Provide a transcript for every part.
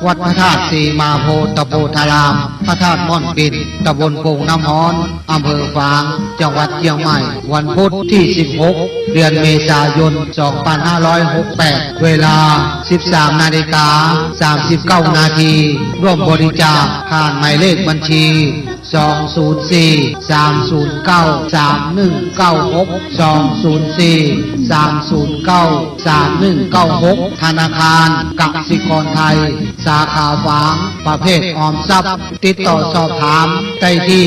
วัดพระธาตุสีมาโพตโพธารามพระธาตุม่อนปิดตำบลโป่งน้ำฮ้อนอำเภอฝางจังหวัดเชียงใหม่วันพุธที่ 16 เดือนเมษายน 2568 เวลา 13:39 นาทีร่วมบริจาคผ่านหมายเลขบัญชี 204-309-3196 ธนาคารกสิกรไทยสาขาฝางประเภทออมทรัพย์ติดต่อสอบถามได้ที่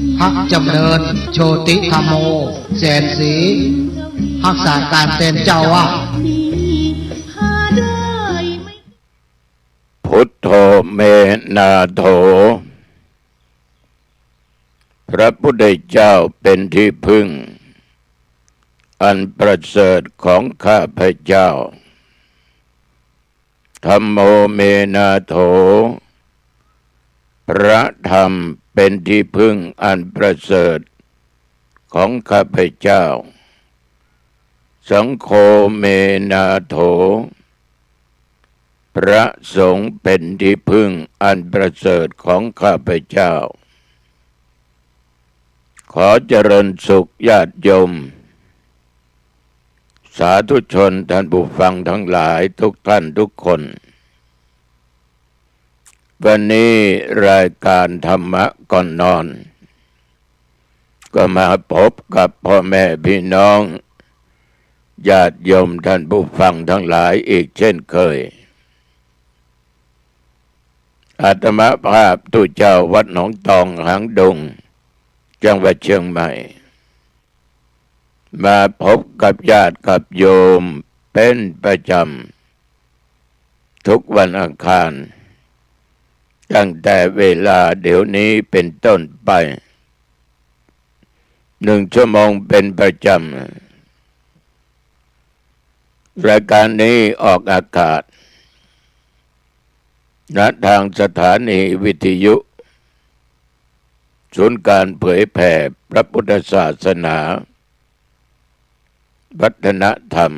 065-208-4594 พระจำเริญโชติธรรมโมแสนศรีรักษาการเป็นเจ้าว่าพุทโธเมนาโถพระพุทธเจ้าเป็นที่พึ่งอันประเสริฐของข้าพเจ้าธัมโมเมนาโถพระธรรมเป็นที่พึ่งอันประเสริฐของข้าพเจ้าสังโฆเมนาโถพระสงฆ์เป็นที่พึ่งอันประเสริฐของข้าพเจ้าขอเจริญสุขญาติโยมสาธุชนท่านผู้ฟังทั้งหลายทุกท่านทุกคนวันนี้รายการธรรมะก่อนนอนก็มาพบกับพ่อแม่พี่น้องญาติโยมท่านผู้ฟังทั้งหลายอีกเช่นเคยอาตมาภาพตุเจ้าวัดหนองตองหางดงจังหวัดเชียงใหม่มาพบกับญาติกับโยมเป็นประจำทุกวันอังคารตั้งแต่เวลาเดี๋ยวนี้เป็นต้นไป1 ชั่วโมงเป็นประจำรายการนี้ออกอากาศณทางสถานีวิทยุศูนย์การเผยแผ่พระพุทธศาสนาวัฒนธรรม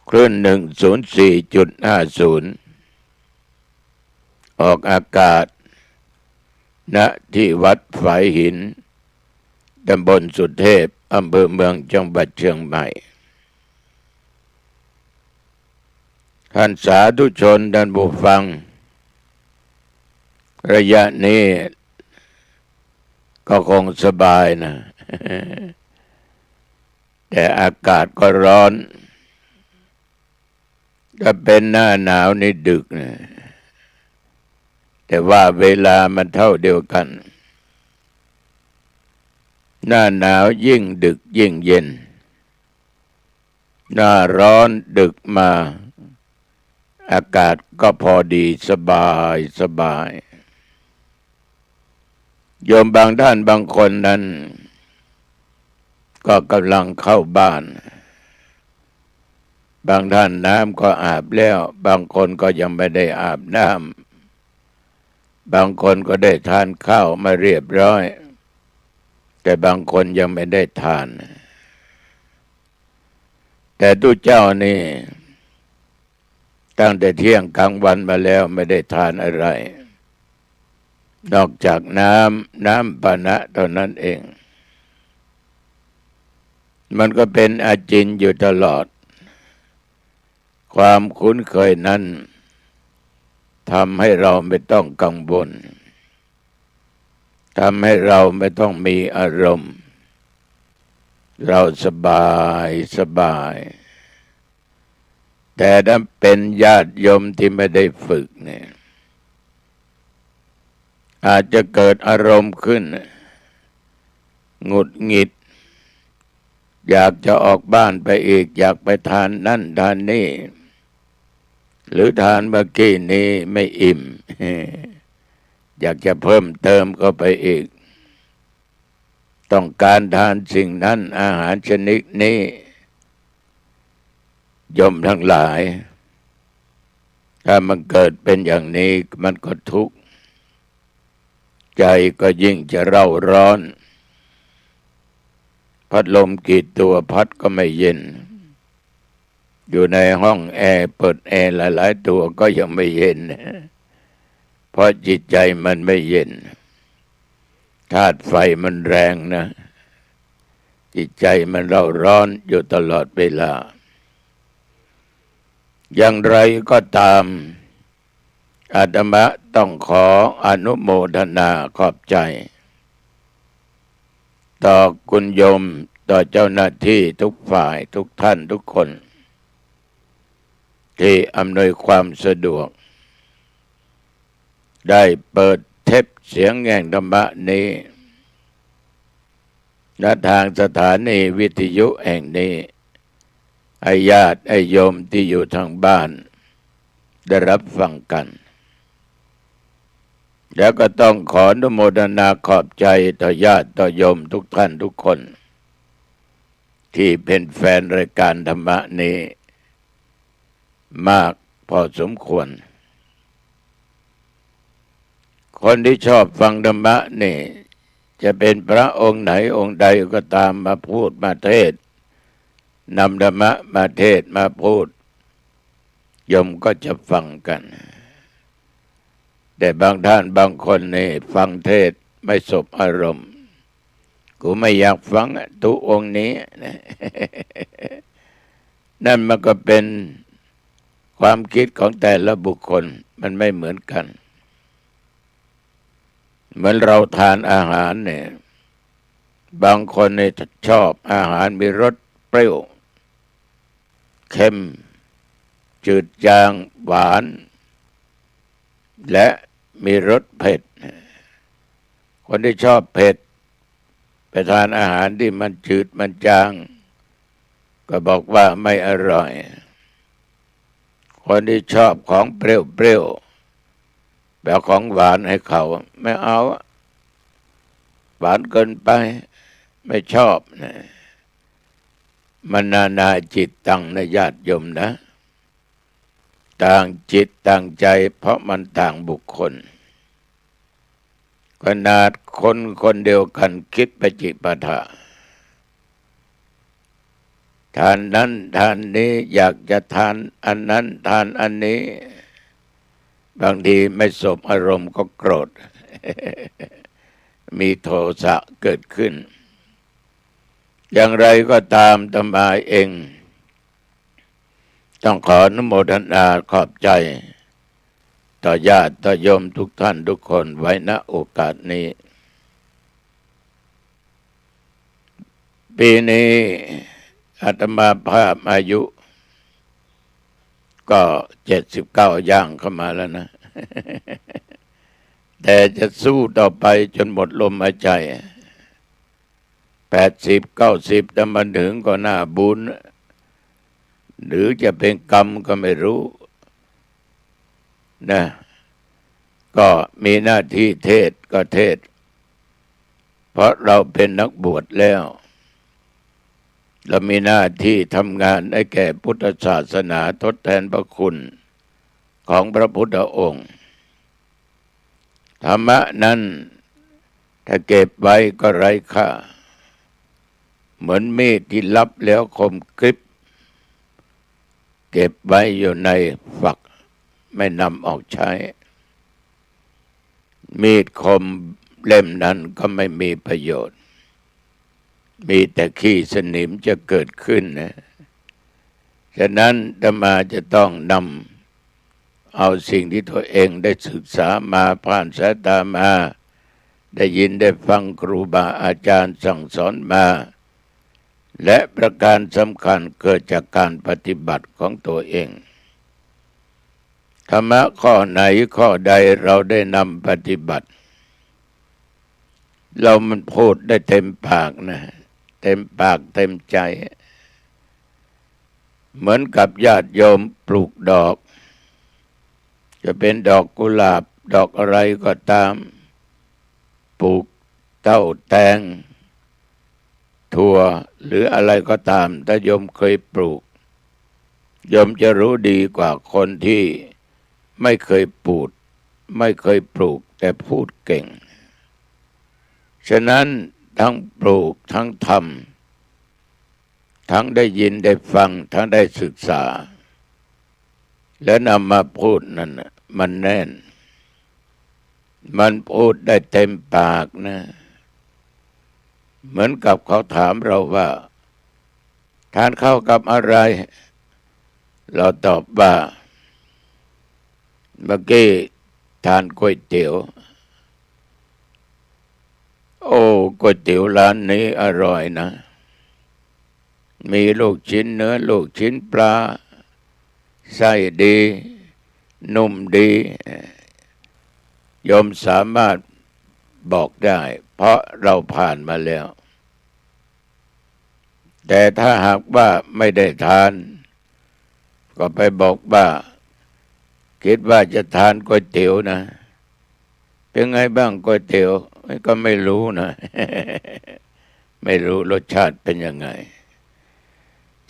คลื่น 104.50 ออกอากาศณที่วัดฝายหินตำบลสุเทพอำเภอเมืองจังหวัดเชียงใหม่ท่านสาธุชนท่านผู้ฟังระยะนี้ก็คงสบายนะ แต่อากาศก็ร้อนถ้าเป็นหน้าหนาวนี่ดึกนะแต่ว่าเวลามันเท่าเดียวกันหน้าหนาวยิ่งดึกยิ่งเย็นหน้าร้อนดึกมาอากาศก็พอดีสบายโยมบางท่านบางคนนั้นก็กำลังเข้าบ้านบางท่านน้ำก็อาบแล้วบางคนก็ยังไม่ได้อาบน้ำบางคนก็ได้ทานข้าวมาเรียบร้อยแต่บางคนยังไม่ได้ทานแต่ทุกเจ้านี่ตั้งแต่เที่ยงกลางวันมาแล้วไม่ได้ทานอะไรนอกจากน้ำปานะเท่านั้นเองมันก็เป็นอาจินอยู่ตลอดความคุ้นเคยนั้นทำให้เราไม่ต้องกังวลทำให้เราไม่ต้องมีอารมณ์เราสบายแต่ถ้าเป็นญาติโยมที่ไม่ได้ฝึกเนี่ยอาจจะเกิดอารมณ์ขึ้นหงุดหงิดอยากจะออกบ้านไปอีกอยากไปทานนั่นทานนี่หรือทานเมื่อกี้นี้ไม่อิ่ม อยากจะเพิ่มเติมเข้าไปอีกต้องการทานสิ่งนั้นอาหารชนิดนี้โยมทั้งหลายถ้ามันเกิดเป็นอย่างนี้มันก็ทุกข์ใจก็ยิ่งจะเร่าร้อน พัดลมกี่ตัวพัดก็ไม่เย็นอยู่ในห้องแอร์เปิดแอร์หลายๆตัวก็ยังไม่เย็นเพราะจิตใจมันไม่เย็นธาตุไฟมันแรงนะจิตใจมันเร่าร้อนอยู่ตลอดเวลาอย่างไรก็ตามอาตมาต้องขออนุโมทนาขอบใจต่อคุณโยมต่อเจ้าหน้าที่ทุกฝ่ายทุกท่านทุกคนที่อำนวยความสะดวกได้เปิดเทปเสียงแห่งธรรมะนี้ณทางสถานีวิทยุแห่งนี้ให้ญาติให้โยมที่อยู่ทางบ้านได้รับฟังกันแล้วก็ต้องขออนุโมทนาขอบใจต่อญาติต่อโยมทุกท่านทุกคนที่เป็นแฟนรายการธรรมะนี้มากพอสมควรคนที่ชอบฟังธรรมะนี่จะเป็นพระองค์ไหนองค์ใดก็ตามมาพูดมาเทศนำธรรมะมาเทศมาพูดโยมก็จะฟังกันแต่บางท่านบางคนนี่ฟังเทศไม่สบอารมณ์กูไม่อยากฟังตุองค์นี้นั่นมันก็เป็นความคิดของแต่ละบุคคลมันไม่เหมือนกันเหมือนเราทานอาหารเนี่ยบางคนเนี่ยชอบอาหารมีรสเปรี้ยวเค็มจืดจางหวานและมีรสเผ็ดคนที่ชอบเผ็ดไปทานอาหารที่มันจืดมันจางก็บอกว่าไม่อร่อยคนที่ชอบของเปรี้ยวๆแบบของหวานให้เขาไม่เอาหวานเกินไปไม่ชอบนะมันนาจิตตังนะญาติโยมนะต่างจิตต่างใจเพราะมันต่างบุคคลขนาดคนคนเดียวกันคิดปฏิปทาทานนั้นทานนี้อยากจะทานอันนั้นทานอันนี้บางทีไม่สบอารมณ์ก็โกรธ มีโทสะเกิดขึ้นอย่างไรก็ตามธรรมาเองต้องขออนุโมทนาขอบใจต่อญาติต่อโยมทุกท่านทุกคนไว้ณโอกาสนี้ปีนี้อาตมาภาพอายุก็79ย่างเข้ามาแล้วนะ แต่จะสู้ต่อไปจนหมดลมหายใจ80 90ถ้ามันถึงก็น่าบุญหรือจะเป็นกรรมก็ไม่รู้นะก็มีหน้าที่เทศก็เทศเพราะเราเป็นนักบวชแล้วเรามีหน้าที่ทำงานให้แก่พุทธศาสนาทดแทนพระคุณของพระพุทธองค์ธรรมะนั้นถ้าเก็บไว้ก็ไร้ค่าเหมือนมีดที่ลับแล้วคมกริบเก็บไว้อยู่ในฝักไม่นำออกใช้มีดคมเล่มนั้นก็ไม่มีประโยชน์มีแต่ขี้สนิมจะเกิดขึ้นนะฉะนั้นอาตมาจะต้องนำเอาสิ่งที่ตัวเองได้ศึกษามาผ่านสายตามาได้ยินได้ฟังครูบาอาจารย์สั่งสอนมาและประการสำคัญเกิดจากการปฏิบัติของตัวเองธรรมะข้อไหนข้อใดเราได้นำปฏิบัติเรามันพูดได้เต็มปากนะเต็มปากเต็มใจเหมือนกับญาติโยมปลูกดอกจะเป็นดอกกุหลาบดอกอะไรก็ตามปลูกเต้าแตงถั่วหรืออะไรก็ตามถ้าโยมเคยปลูกโยมจะรู้ดีกว่าคนที่ไม่เคยปลูกแต่พูดเก่งฉะนั้นทั้งปลูกทั้งท ทั้งได้ยินได้ฟังทั้งได้ศึกษาแล้วนำมาพูดนั่นน่ะมันแน่นมันพูดได้เต็มปากนะเหมือนกับเขาถามเราว่าทานข้าวกับอะไรเราตอบว่าเมื่อกี้ทานก๋วยเตี๋ยวโอ้ก๋วยเตี๋ยวร้านนี้อร่อยนะมีลูกชิ้นเนื้อลูกชิ้นปลาไส้ดีนุ่มดีโยมสามารถบอกได้เพราะเราผ่านมาแล้วแต่ถ้าหากว่าไม่ได้ทานก็ไปบอกว่าคิดว่าจะทานก๋วยเตี๋ยวนะเป็นไงบ้างก๋วยเตี๋ยวก็ไม่รู้นะ ไม่รู้รสชาติเป็นยังไง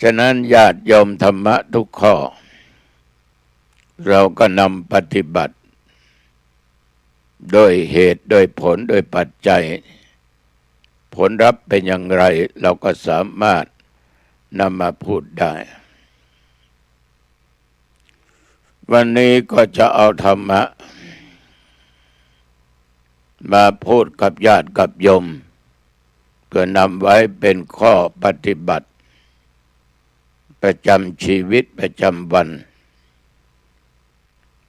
ฉะนั้นญาติโยมธรรมะทุกข้อเราก็นำปฏิบัติโดยเหตุโดยผลโดยปัจจัยผลลัพธ์เป็นอย่างไรเราก็สามารถนำมาพูดได้วันนี้ก็จะเอาธรรมะมาพูดกับญาติกับโยมเพื่อนำไว้เป็นข้อปฏิบัติประจำชีวิตประจำวัน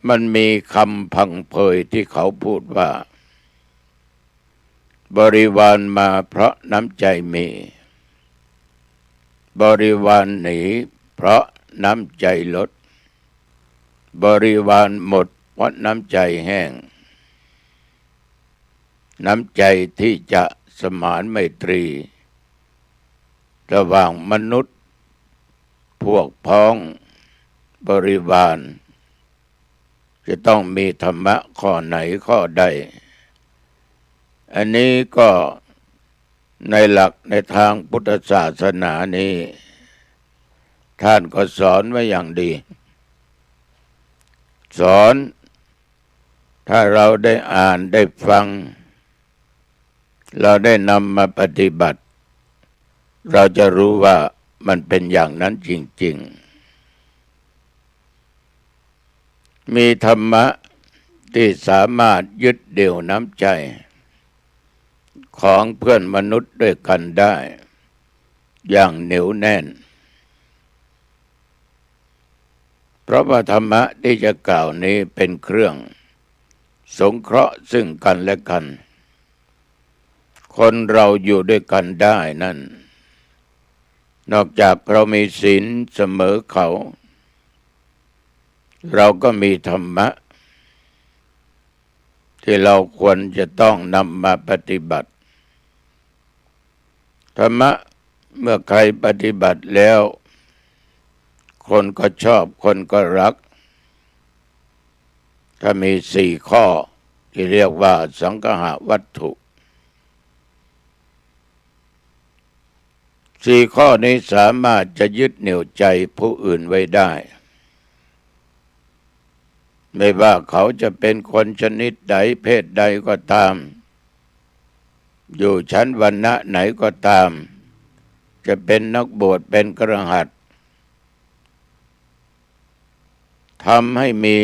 มันมีคำพังเพยที่เขาพูดว่าบริวารมาเพราะน้ำใจมีบริวารหนีเพราะน้ำใจลดบริวารหมดเพราะน้ำใจแห้งน้ำใจที่จะสมานไมตรีระหว่างมนุษย์พวกพ้องบริวารจะต้องมีธรรมะข้อไหนข้อใดอันนี้ก็ในหลักในทางพุทธศาสนานี้ท่านก็สอนไว้อย่างดีสอนถ้าเราได้อ่านได้ฟังเราได้นำมาปฏิบัติเราจะรู้ว่ามันเป็นอย่างนั้นจริงๆมีธรรมะที่สามารถยึดเดี่ยวน้ำใจของเพื่อนมนุษย์ด้วยกันได้อย่างเหนียวแน่นเพราะว่าธรรมะที่จะกล่าวนี้เป็นเครื่องสงเคราะห์ซึ่งกันและกันคนเราอยู่ด้วยกันได้นั่นนอกจากเรามีศีลเสมอเขาเราก็มีธรรมะที่เราควรจะต้องนำมาปฏิบัติธรรมะเมื่อใครปฏิบัติแล้วคนก็ชอบคนก็รักถ้ามี4 ข้อที่เรียกว่าสังคหวัตถุ4 ข้อนี้สามารถจะยึดเหนี่ยวใจผู้อื่นไว้ได้ไม่ว่าเขาจะเป็นคนชนิดใดเพศใดก็ตามอยู่ชั้นวรรณะไหนก็ตามจะเป็นนักบวชเป็นคฤหัสถ์ทำให้มี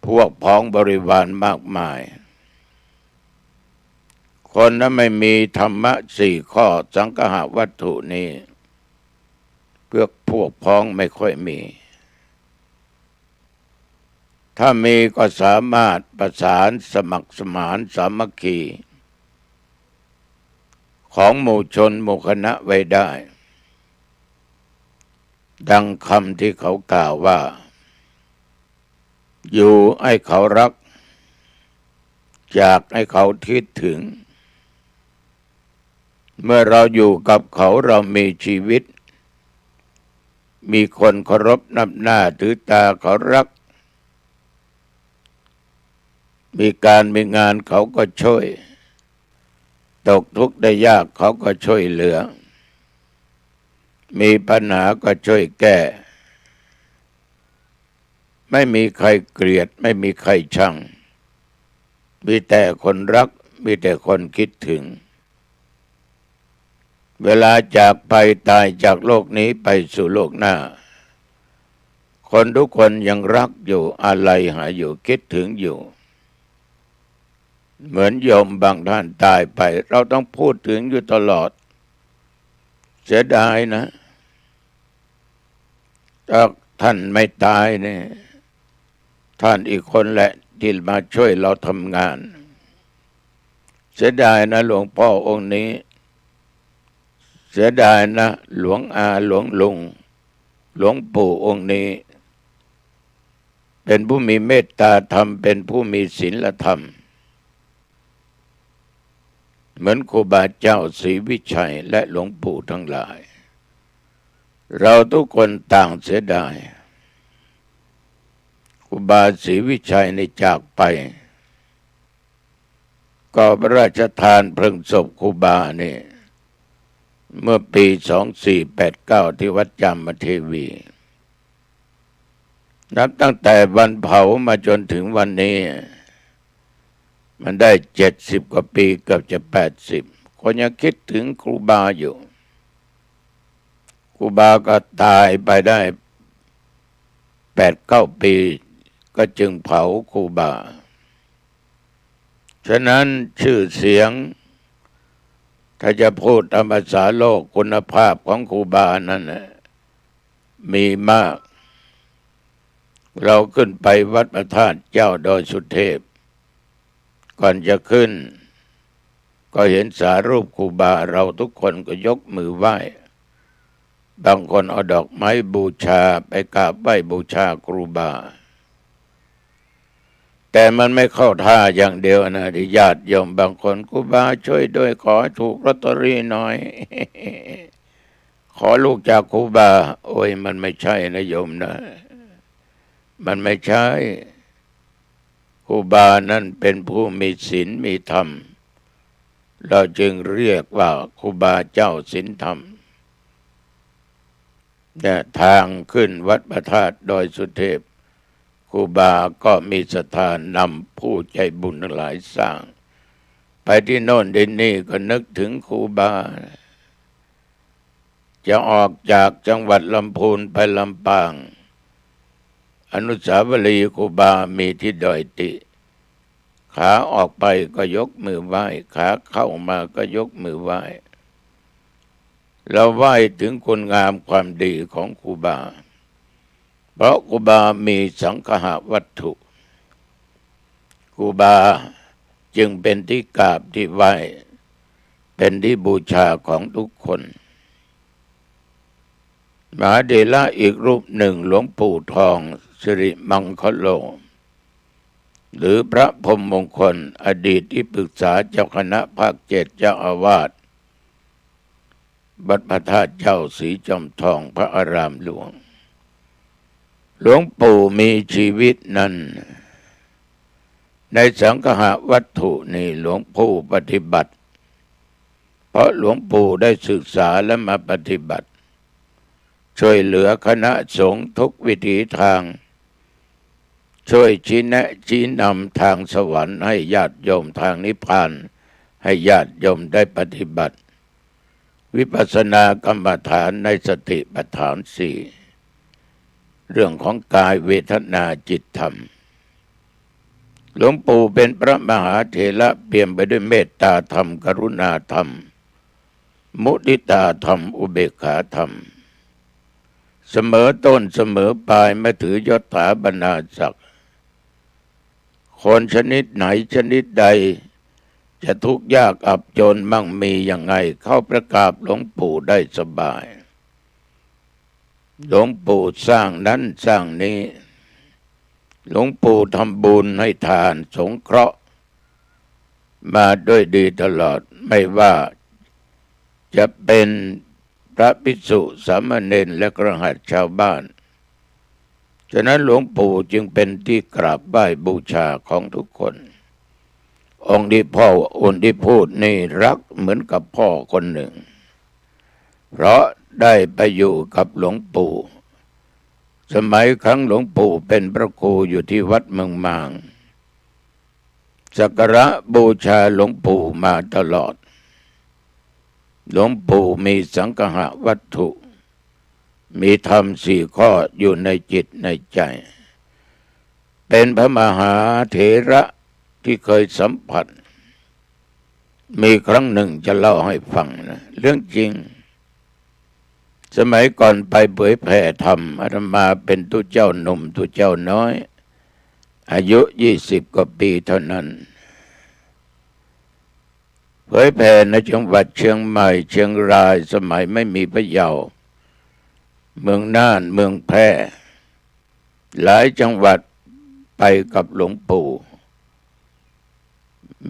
พวกพ้องบริวารมากมายคนนั้นไม่มีธรรมะ4 ข้อสังคหวัตถุนี้เพื่อพวกพ้องไม่ค่อยมีถ้ามีก็สามารถประสานสมัครสมานสามัคคีของหมู่ชนหมู่คณะไว้ได้ดังคำที่เขากล่าวว่าอยู่ให้เขารักอยากให้เขาคิดถึงเมื่อเราอยู่กับเขาเรามีชีวิตมีคนเคารพนับหน้าถือตาเขารักมีการมีงานเขาก็ช่วยตกทุกข์ได้ยากเขาก็ช่วยเหลือมีปัญหาก็ช่วยแก้ไม่มีใครเกลียดไม่มีใครชังมีแต่คนรักมีแต่คนคิดถึง เวลาจากไปตายจากโลกนี้ไปสู่โลกหน้าคนทุกคนยังรักอยู่อาลัยหาอยู่คิดถึงอยู่เหมือนโยมบางท่านตายไปเราต้องพูดถึงอยู่ตลอดเสียดายนะถ้าท่านไม่ตายเนี่ยท่านอีกคนแหละที่มาช่วยเราทำงานเสียดายนะหลวงพ่อองค์นี้เสียดายนะหลวงอาหลวงลุงหลวงปู่องค์นี้เป็นผู้มีเมตตาธรรมเป็นผู้มีศีลธรรมเหมือนครูบาเจ้าศรีวิชัยและหลวงปู่ทั้งหลายเราทุกคนต่างเสียดายครูบาศรีวิชัยในจากไปก็พระราชทานเพลิงศพครูบาเนี่ยเมื่อปี 2489 ที่วัดจามเทวีนับตั้งแต่วันเผามาจนถึงวันนี้มันได้70 กว่าปีเกือบจะ80คนยังคิดถึงครูบาอยู่ครูบาก็ตายไปได้8-9 ปีก็จึงเผาครูบาฉะนั้นชื่อเสียงถ้าจะพูดตามภาษาโลกคุณภาพของครูบานั้นมีมากเราขึ้นไปวัดพระธาตุเจ้าดอยสุเทพก่อนจะขึ้นก็เห็นสารูปครูบาเราทุกคนก็ยกมือไหว้บางคนเอาดอกไม้บูชาไปกราบไหว้บูชาครูบาแต่มันไม่เข้าท่าอย่างเดียวนะที่ญาติโยมบางคนครูบาช่วยด้วยขอถูกลอตเตอรี่หน่อย ขอลูกจากครูบาโอ้ยมันไม่ใช่นะโยมนะมันไม่ใช่ครูบานั้นเป็นผู้มีศีลมีธรรมเราจึงเรียกว่าครูบาเจ้าศีลธรรมเนี่ยทางขึ้นวัดพระธาตุดอยสุเทพครูบาก็มีศรัทธานำผู้ใจบุญทั้งหลายสร้างไปที่โน่นที่นี่ก็นึกถึงครูบาจะออกจากจังหวัดลำพูนไปลำปางอนุสาวรีย์ครูบามีที่ดอยติขาออกไปก็ยกมือไหว้ขาเข้ามาก็ยกมือไหว้เราไหว้ถึงคุณงามความดีของครูบาเพราะครูบามีสังฆะวัตถุครูบาจึงเป็นที่กราบที่ไหว้เป็นที่บูชาของทุกคนมหาเถระอีกรูปหนึ่งหลวงปู่ทองสิริมังคโลหรือพระพรหมมงคลอดีตที่ปรึกษาเจ้าคณะภาค7เจ้าอาวาสวัดพระธาตุเจ้าศรีจอมทองพระอารามหลวงหลวงปู่มีชีวิตนั้นในสังฆะวัตถุนี่หลวงปู่ปฏิบัติเพราะหลวงปู่ได้ศึกษาและมาปฏิบัติช่วยเหลือคณะสงฆ์ทุกวิถีทางช่วยชี้แนะชี้นำทางสวรรค์ให้ญาติโยมทางนิพพานให้ญาติโยมได้ปฏิบัติวิปัสสนากรรมฐานในสติปัฏฐาน4เรื่องของกายเวทนาจิตธรรมหลวงปู่เป็นพระมหาเถระเปี่ยมไปด้วยเมตตาธรรมกรุณาธรรมมุทิตาธรรมอุเบกขาธรรมเสมอต้นเสมอปลายไม่ถือยศถาบรรดาศักดิ์คนชนิดไหนชนิดใดจะทุกข์ยากอับจนมั่งมียังไงเข้าประกราบหลวงปู่ได้สบายหลวงปู่สร้างนั้นสร้างนี้หลวงปู่ทำบุญให้ทานสงเคราะห์มาด้วยดีตลอดไม่ว่าจะเป็นพระภิกษุสามเณรและกระหัสชาวบ้านฉะนั้นหลวงปู่จึงเป็นที่กราบไหว้บูชาของทุกคนองค์ที่พ่อองค์ที่พูดนี่รักเหมือนกับพ่อคนหนึ่งเพราะได้ไปอยู่กับหลวงปู่สมัยครั้งหลวงปู่เป็นพระครูอยู่ที่วัดเมืองมางสักการะบูชาหลวงปู่มาตลอด หลวงปู่มีสังฆะวัตถุ มีธรรม4 ข้ออยู่ในจิตในใจ เป็นพระมหาเถระที่เคยสัมผัสมีครั้งหนึ่งจะเล่าให้ฟังนะเรื่องจริง สมัยก่อนไปเผยแผ่ธรรมอาตมาเป็นตุเจ้าหนุ่มตุเจ้าน้อยอายุ20 กว่าปีเท่านั้นเผยแผ่ในจังหวัดเชียงใหม่เชียงรายสมัยไม่มีพระเยาว์เมืองน่านเมืองแพร่หลายจังหวัดไปกับหลวงปู่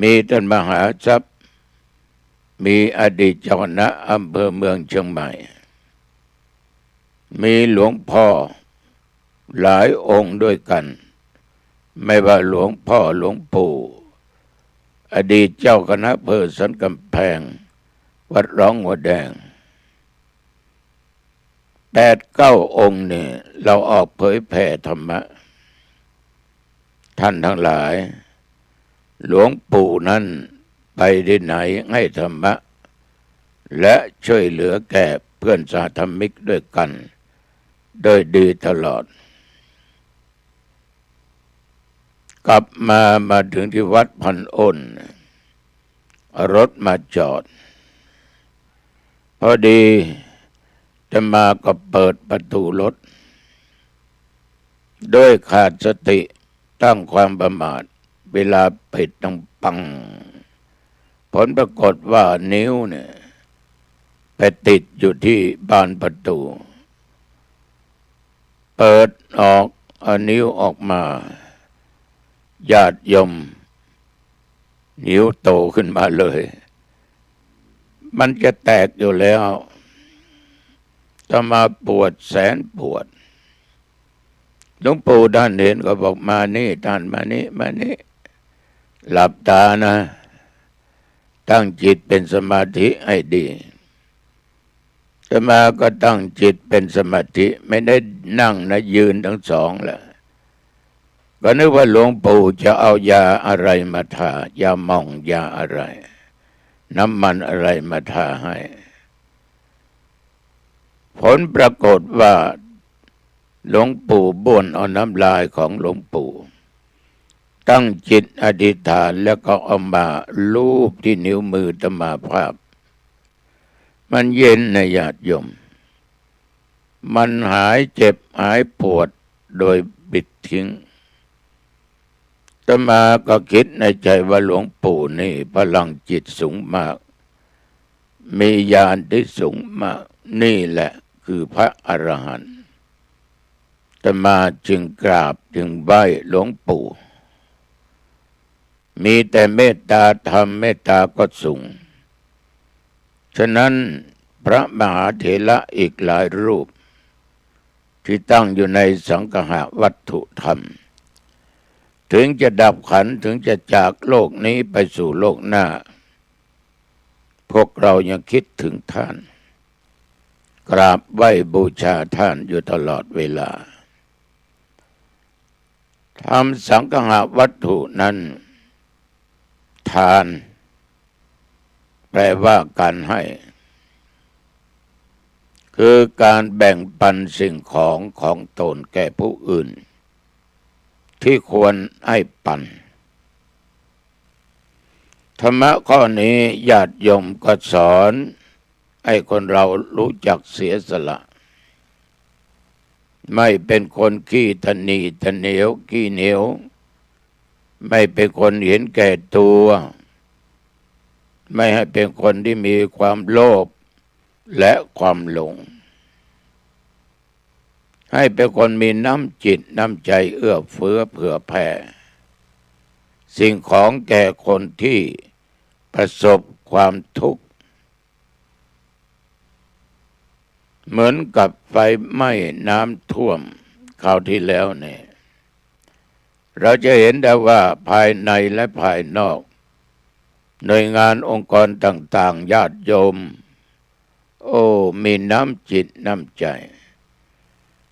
มีท่านมหาทรัพย์มีอดีตเจ้าคณะอำเภอเมืองเชียงใหม่มีหลวงพ่อหลายองค์ด้วยกันไม่ว่าหลวงพ่อหลวงปู่อดีตเจ้าคณะอำเภอสันกำแพงวัดร้องหัวแดง8-9 องค์เนี่ยเราออกเผยแผ่ธรรมะท่านทั้งหลายหลวงปู่นั้นไปที่ไหนให้ธรรมะและช่วยเหลือแก่เพื่อนสาธมิกด้วยกันโดยดีตลอดกลับมาถึงที่วัดพันอ้นรถมาจอดพอดีจะมาก็เปิดประตูรถด้วยขาดสติตั้งความประมาทเวลาปิดต้องปังผลปรากฏว่านิ้วเนี่ยไปติดอยู่ที่บานประตูเปิดออกเอานิ้วออกมาญาติโยมนิ้วโตขึ้นมาเลยมันจะแตกอยู่แล้วถ้ามาปวดแสนปวดหลวงปู่ท่านเห็นก็บอกมานี่ท่านมานี่หลับตานะตั้งจิตเป็นสมาธิให้ดีอาตมาก็ตั้งจิตเป็นสมาธิไม่ได้นั่งนะยืนทั้งสองแหละก็นึกว่าหลวงปู่จะเอายาอะไรมาทายาหม่องยาอะไรน้ำมันอะไรมาทาให้ผลปรากฏว่าหลวงปู่บ้วนเอาน้ำลายของหลวงปู่ตั้งจิตอธิษฐานแล้วก็เอามาลูบที่นิ้วมืออาตมาภาพมันเย็นนะญาติโยมมันหายเจ็บหายปวดโดยปิดทิ้งอาตมาก็คิดในใจว่าหลวงปู่นี่พลังจิตสูงมากมีญาณที่สูงมากนี่แหละคือพระอรหันต์อาตมาจึงกราบจึงไหว้หลวงปู่มีแต่เมตตาธรรมเมตตาก็สูงฉะนั้นพระมหาเถระอีกหลายรูปที่ตั้งอยู่ในสังฆะวัตถุธรรมถึงจะดับขันธ์ถึงจะจากโลกนี้ไปสู่โลกหน้าพวกเรายังคิดถึงท่านกราบไหว้บูชาท่านอยู่ตลอดเวลาทำสังฆะวัตถุนั้นทานแปลว่าการให้คือการแบ่งปันสิ่งของตนแก่ผู้อื่นที่ควรให้ปันธรรมะข้อนี้ญาติโยมก็สอนให้คนเรารู้จักเสียสละไม่เป็นคนขี้ตนีตะเหนียวขี้เหนียวไม่เป็นคนเห็นแก่ตัวไม่ให้เป็นคนที่มีความโลภและความหลงให้เป็นคนมีน้ำจิตน้ำใจเอื้อเฟื้อเผื่อแผ่สิ่งของแก่คนที่ประสบความทุกข์เหมือนกับไฟไหม้น้ำท่วมคราวที่แล้วเนี่ยเราจะเห็นได้ว่าภายในและภายนอกหน่วยงานองค์กรต่างๆญาติโยมมีน้ำจิตน้ำใจ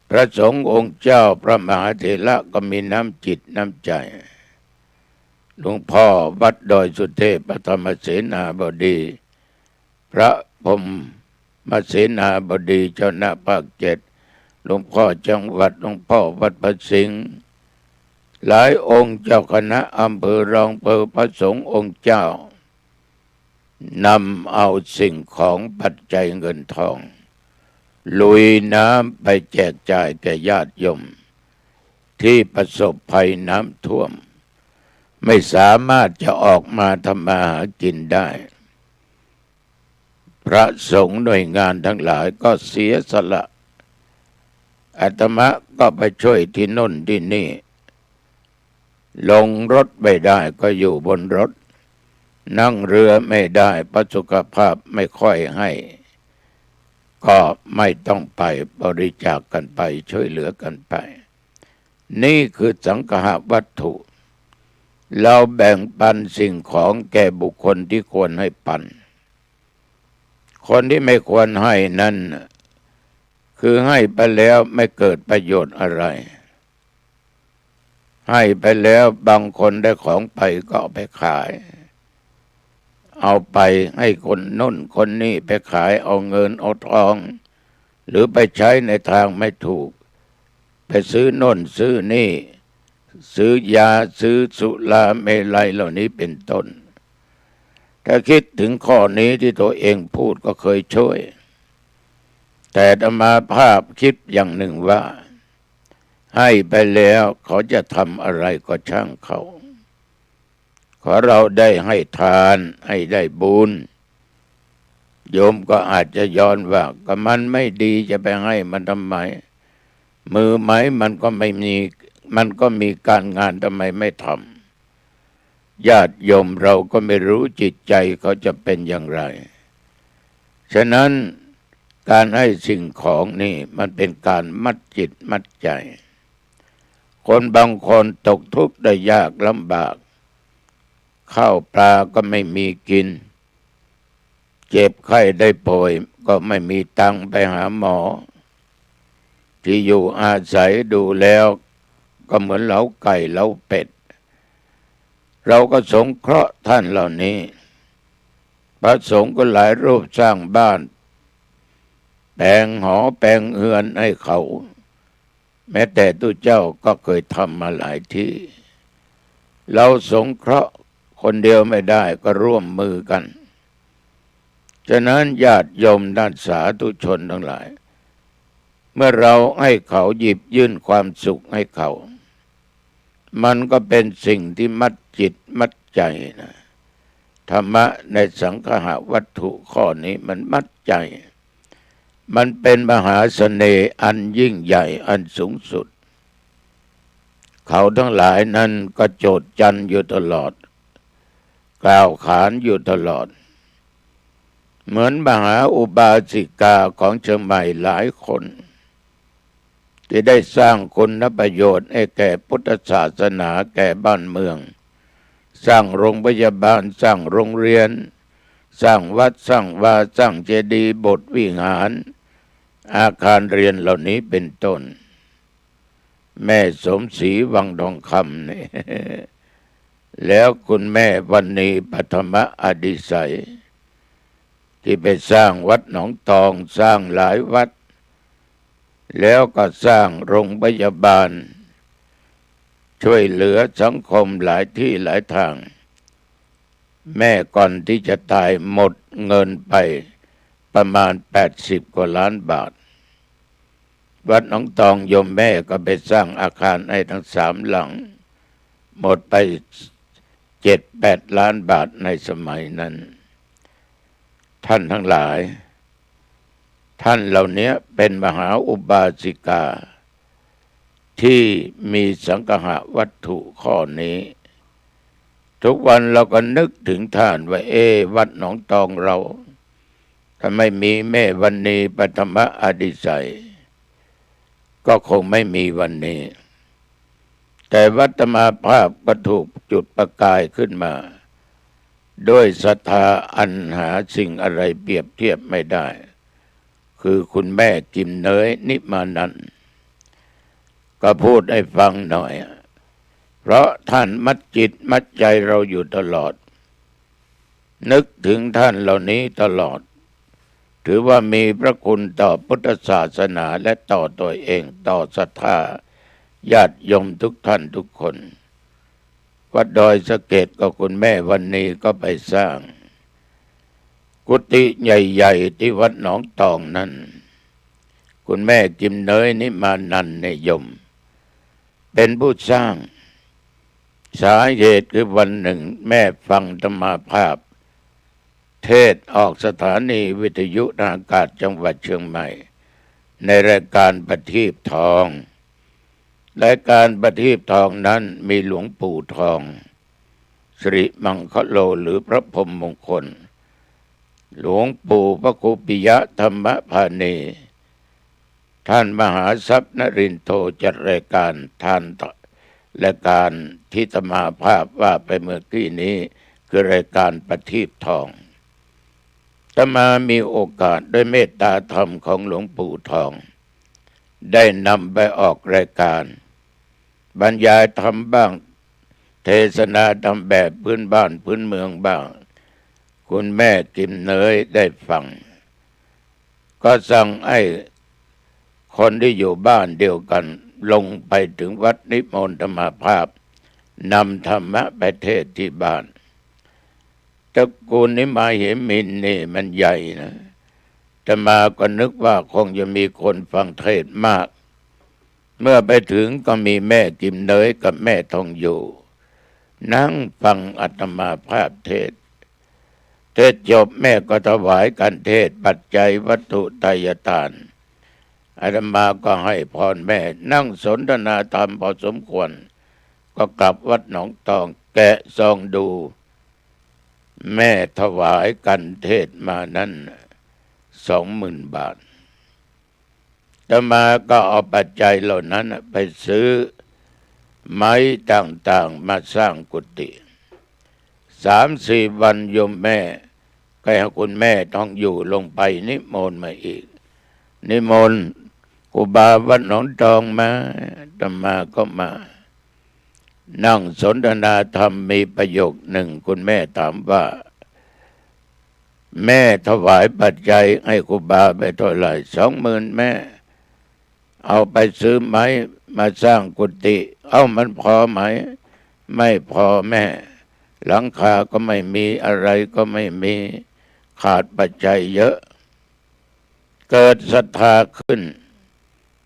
พระสงฆ์องค์เจ้าพระมหาเถระก็มีน้ำจิตน้ำใจหลวงพ่อวัดดอยสุเทพปฐมเสนาบดี พระพรหมเสนาบดีเจ้าหน้าภาค7หลวงพ่อจังหวัดหลวงพ่อวัดพระสิงห์หลายองค์เจ้าคณะอำเภอรองอำเภอพระสงฆ์องค์เจ้านำเอาสิ่งของปัจจัยเงินทองลุยน้ำไปแจกจ่ายแก่ญาติโยมที่ประสบภัยน้ำท่วมไม่สามารถจะออกมาทำมาหากินได้พระสงฆ์หน่วยงานทั้งหลายก็เสียสละอาตมาก็ไปช่วยที่โน่นที่นี่ลงรถไม่ได้ก็อยู่บนรถนั่งเรือไม่ได้เพราะสุขภาพไม่ค่อยให้ก็ไม่ต้องไปบริจาคกันไปช่วยเหลือกันไปนี่คือสังฆะวัตถุเราแบ่งปันสิ่งของแก่บุคคลที่ควรให้ปันคนที่ไม่ควรให้นั้นคือให้ไปแล้วไม่เกิดประโยชน์อะไรให้ไปแล้วบางคนได้ของไปก็เอาไปขายเอาไปให้คนโน้นคนนี้ไปขายเอาเงินเอาทองหรือไปใช้ในทางไม่ถูกไปซื้อโน่นซื้อนี่ซื้อยาซื้อสุราเมลัยเหล่านี้เป็นต้นถ้าคิดถึงข้อนี้ที่ตัวเองพูดก็เคยช่วยแต่อาตมาภาพคิดอย่างหนึ่งว่าให้ไปแล้วเขาจะทำอะไรก็ช่างเขาขอเราได้ให้ทานให้ได้บุญโยมก็อาจจะย้อนว่าก็มันไม่ดีจะไปให้มันทำไมมือไม้มันก็มีการงานทำไมไม่ทำญาติโยมเราก็ไม่รู้จิตใจเขาจะเป็นอย่างไรฉะนั้นการให้สิ่งของนี่มันเป็นการมัดจิตมัดใจคนบางคนตกทุกข์ได้ยากลำบากข้าวปลาก็ไม่มีกินเจ็บไข้ได้ป่วยก็ไม่มีตังค์ไปหาหมอที่อยู่อาศัยดูแล้วก็เหมือนเล้าไก่เล้าเป็ดเราก็สงเคราะห์ท่านเหล่านี้พระสงฆ์ก็หลายรูปสร้างบ้านแปลงหอแปลงเฮือนให้เขาแม้แต่ตู้เจ้าก็เคยทำมาหลายที่เราสงเคราะห์คนเดียวไม่ได้ก็ร่วมมือกันฉะนั้นญาติโยมด้านสาธุชนทั้งหลายเมื่อเราให้เขาหยิบยื่นความสุขให้เขามันก็เป็นสิ่งที่มัดจิตมัดใจนะธรรมะในสังฆะวัตถุข้อนี้มันมัดใจมันเป็นมหาเสน่ห์อันยิ่งใหญ่อันสูงสุดเขาทั้งหลายนั้นก็โจษจันอยู่ตลอดกล่าวขานอยู่ตลอดเหมือนมหาอุบาสิกาของเชียงใหม่หลายคนที่ได้สร้างคุณประโยชน์ให้แก่พุทธศาสนาแก่บ้านเมืองสร้างโรงพยาบาลสร้างโรงเรียนสร้างวัดสร้างวาสร้างเจดีย์โบสถ์วิหารอาคารเรียนเหล่านี้เป็นต้นแม่สมศรีวังทองคำนี่ แล้วคุณแม่วันนี้ปฐมอดิศัยที่ไปสร้างวัดหนองตองสร้างหลายวัดแล้วก็สร้างโรงพยาบาลช่วยเหลือสังคมหลายที่หลายทางแม่ก่อนที่จะตายหมดเงินไปประมาณ80 กว่าล้านบาทวัดหนองตองโยมแม่ก็ไปสร้างอาคารให้ทั้ง3 หลังหมดไป7-8 ล้านบาทในสมัยนั้นท่านทั้งหลายท่านเหล่านี้เป็นมหาอุบาสิกาที่มีสังฆะวัตถุข้อนี้ทุกวันเราก็นึกถึงท่านว่าวัดหนองตองเราถ้าไม่มีแม่วันนี้ปฐมอดิศัยก็คงไม่มีวันนี้แต่วัดมาภาพก็ถูกจุดประกายขึ้นมาด้วยศรัทธาอันหาสิ่งอะไรเปรียบเทียบไม่ได้คือคุณแม่กิมเนยนิมานันท์ก็พูดให้ฟังหน่อยเพราะท่านมัดจิตมัดใจเราอยู่ตลอดนึกถึงท่านเหล่านี้ตลอด ถือว่ามีพระคุณต่อพุทธศาสนาและต่อตัวเองต่อศรัทธาญาติโยมทุกท่านทุกคนวัดดอยสะเก็ดก็คุณแม่วันนี้ก็ไปสร้างกุฏิใหญ่ๆที่วัดหนองตองนั้นคุณแม่กิมเนยนิมานันนิยมเป็นผู้สร้างสาเหตุคือวันหนึ่งแม่ฟังธรรมาภาพเทศออกสถานีวิทยุทางอากาศจังหวัดเชียงใหม่ในรายการประทีปทองรายการประทีปทองนั้นมีหลวงปู่ทองสิริมังคโลหรือพระพรหมมงคลหลวงปู่พระครูปิยะธรรมพานีท่านมหาทรัพย์นรินทร์โทจัดรายการท่านและการที่ธรรมาภาพว่าไปเมื่อกี้นี้คือรายการประทีปทองอาตมามีโอกาสด้วยเมตตาธรรมของหลวงปู่ทองได้นำไปออกรายการบรรยายธรรมบ้างเทศนาธรรมแบบพื้นบ้านพื้นเมืองบ้างคุณแม่กิมเนยได้ฟังก็สั่งให้คนที่อยู่บ้านเดียวกันลงไปถึงวัดนิมนต์ธรรมภาพนำธรรมะไปเทศที่บ้านตระกูลนิมาเหมินนี่มันใหญ่นะแต่มาก็นึกว่าคงจะมีคนฟังเทศมากเมื่อไปถึงก็มีแม่กิมเนยกับแม่ทองอยู่นั่งฟังอาตมาภาพเทศจบแม่ก็ถวายการเทศปัจจัยวัตถุไตรทานอาตมาก็ให้พรแม่นั่งสนทนาธรรมพอสมควรก็กลับวัดหนองตองแกะซองดูแม่ถวายกันเทศมานั้น20,000 บาทอาตมาก็เอาปัจจัยเหล่านั้นไปซื้อไม้ต่างๆมาสร้างกุฏิ3-4 วันโยมแม่ก็ให้คุณแม่ต้องอยู่ลงไปนิมนต์มาอีกนิมนต์ครูบาวัดหนองตองมาอาตมาก็มานั่งสนทนาธรรมมีประโยคหนึ่งคุณแม่ถามว่าแม่ถวายปัจจัยให้ครูบาไปเท่าไหร่20,000แม่เอาไปซื้อไม้มาสร้างกุฏิมันพอไหมไม่พอแม่หลังคาก็ไม่มีอะไรก็ไม่มีขาดปัจจัยเยอะเกิดศรัทธาขึ้น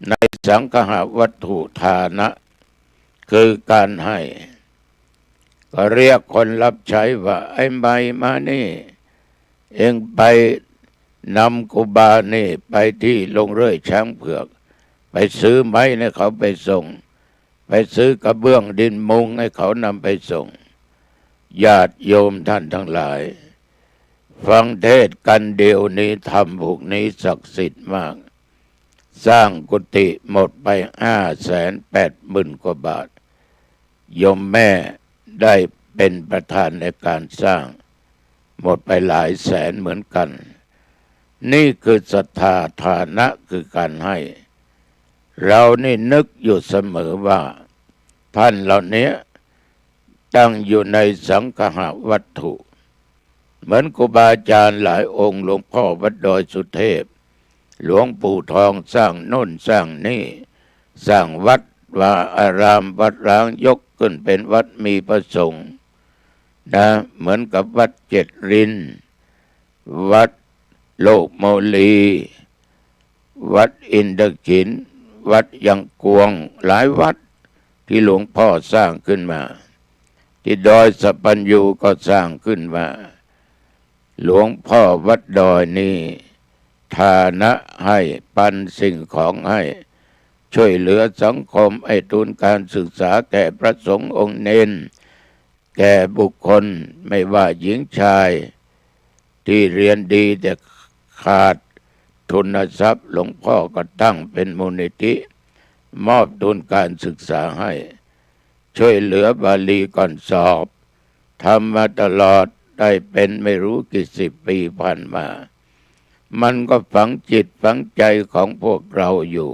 ในสังฆะวัตถุทานะคือการให้ก็เรียกคนรับใช้ว่าไอ้ใบมานี่เองไปนำครูบานี่ไปที่ลงเรื่อยช้างเผือกไปซื้อไม้ให้เขาไปส่งไปซื้อกระเบื้องดินมุงให้เขานำไปส่งญาติโยมท่านทั้งหลายฟังเทศกันเดียวนี้ทำพวกนี้ศักดิ์สิทธิ์มากสร้างกุฏิหมดไป580,000 กว่าบาทโยมแม่ได้เป็นประธานในการสร้างหมดไปหลายแสนเหมือนกันนี่คือศรัทธาฐานะคือการให้เรานี่นึกอยู่เสมอว่าท่านเหล่านี้ตั้งอยู่ในสังฆะวัตถุเหมือนครูบาอาจารย์หลายองค์หลวงพ่อวัดดอยสุเทพหลวงปู่ทองสร้างโน่นสร้างนี่สร้างวัดว่าอารามวัดร้างยกขึ้นเป็นวัดมีพระสงฆ์นะเหมือนกับวัดเจ็ดรินวัดโลกโมลีวัดอินทขินวัดยังกวงหลายวัดที่หลวงพ่อสร้างขึ้นมาที่ดอยสัปปัญญูก็สร้างขึ้นมาหลวงพ่อวัดดอยนี่ฐานะให้ปันสิ่งของให้ช่วยเหลือสังคมไอ้ทุนการศึกษาแก่พระสงฆ์องค์เนนแก่บุคคลไม่ว่าหญิงชายที่เรียนดีแต่ขาดทุนทรัพย์หลวงพ่อก็ตั้งเป็นมูลนิธิมอบทุนการศึกษาให้ช่วยเหลือบาลีก่อนสอบทำมาตลอดได้เป็นไม่รู้กี่สิบปีผ่านมามันก็ฝังจิตฝังใจของพวกเราอยู่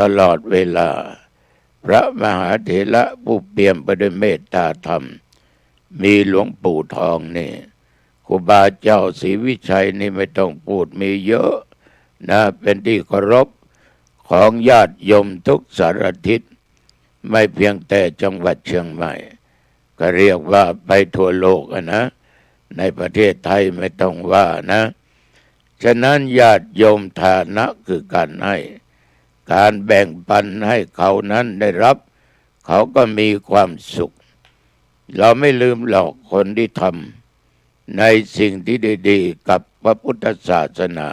ตลอดเวลาพระมหาเถระผู้เปี่ยมไปด้วยเมตตาธรรมมีหลวงปู่ทองนี่ครู รูบาเจ้าศรีวิชัยนี่ไม่ต้องพูดมีเยอะนะเป็นที่เคารพของญาติโยมทุกสารทิศไม่เพียงแต่จังหวัดเชียงใหม่ก็เรียกว่าไปทั่วโลกนะในประเทศไทยไม่ต้องว่านะฉะนั้นญาติโยมฐานะคือการให้การแบ่งปันให้เขานั้นได้รับเขาก็มีความสุขเราไม่ลืมหรอกคนที่ทำในสิ่งที่ดีๆกับพระพุทธศาสนา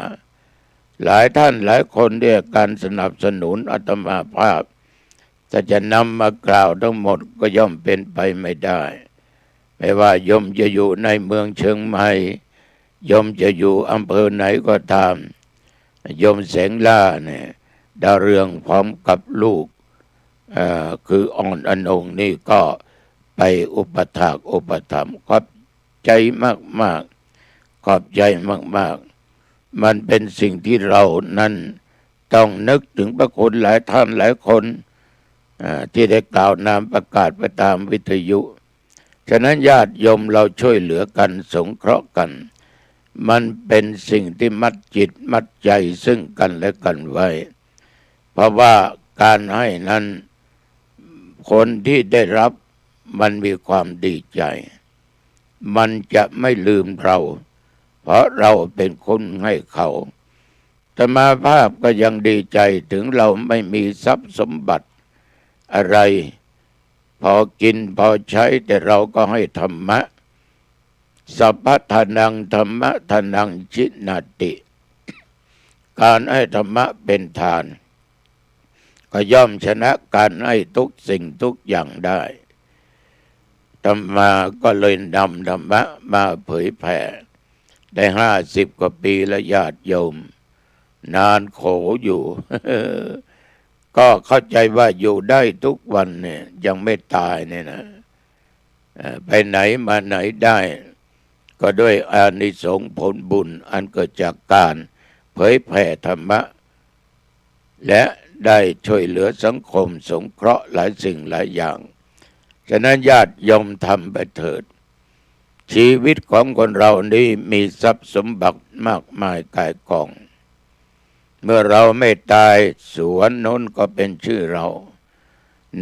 หลายท่านหลายคนด้วยการสนับสนุนอาตมาภาพถ้าจะนำมากล่าวทั้งหมดก็ย่อมเป็นไปไม่ได้ไม่ว่าโยมจะอยู่ในเมืองเชียงใหม่โยมจะอยู่อำเภอไหนก็ตามโยมแสงล่าเนี่ยดาวเรืองพร้อมกับลูกคืออ่อนอนงนี่ก็ไปอุปถากอุปถัมภ์ขอบใจมากๆขอบใจมากๆมันเป็นสิ่งที่เรานั้นต้องนึกถึงพระคุณหลายท่านหลายคนที่ได้กล่าวนามประกาศไปตามวิทยุฉะนั้นญาติโยมเราช่วยเหลือกันสงเคราะห์กันมันเป็นสิ่งที่มัดจิตมัดใจซึ่งกันและกันไว้เพราะว่าการให้นั้นคนที่ได้รับมันมีความดีใจมันจะไม่ลืมเราเพราะเราเป็นคนให้เขาอาตมาภาพก็ยังดีใจถึงเราไม่มีทรัพย์สมบัติอะไรพอกินพอใช้แต่เราก็ให้ธรรมะสัพพทานังธรรมะทานังชินาติการให้ธรรมะเป็นทานก็ย่อมชนะการให้ทุกสิ่งทุกอย่างได้ธรรมาก็เลยนำธรรมะมาเผยแผ่ได้50 กว่าปีและญาติโยมนานโขอยู่ ก็เข้าใจว่าอยู่ได้ทุกวันเนี่ยยังไม่ตายเนี่ยนะไปไหนมาไหนได้ก็ด้วยอานิสงส์ผลบุญอันเกิดจากการเผยแผ่ธรรมะและได้ช่วยเหลือสังคมสงเคราะห์หลายสิ่งหลายอย่างฉะนั้นญาติโยมทำไปเถิดชีวิตของคนเรานี้มีทรัพย์สมบัติมากมายกายกองเมื่อเราไม่ตายสวนโน้นก็เป็นชื่อเรา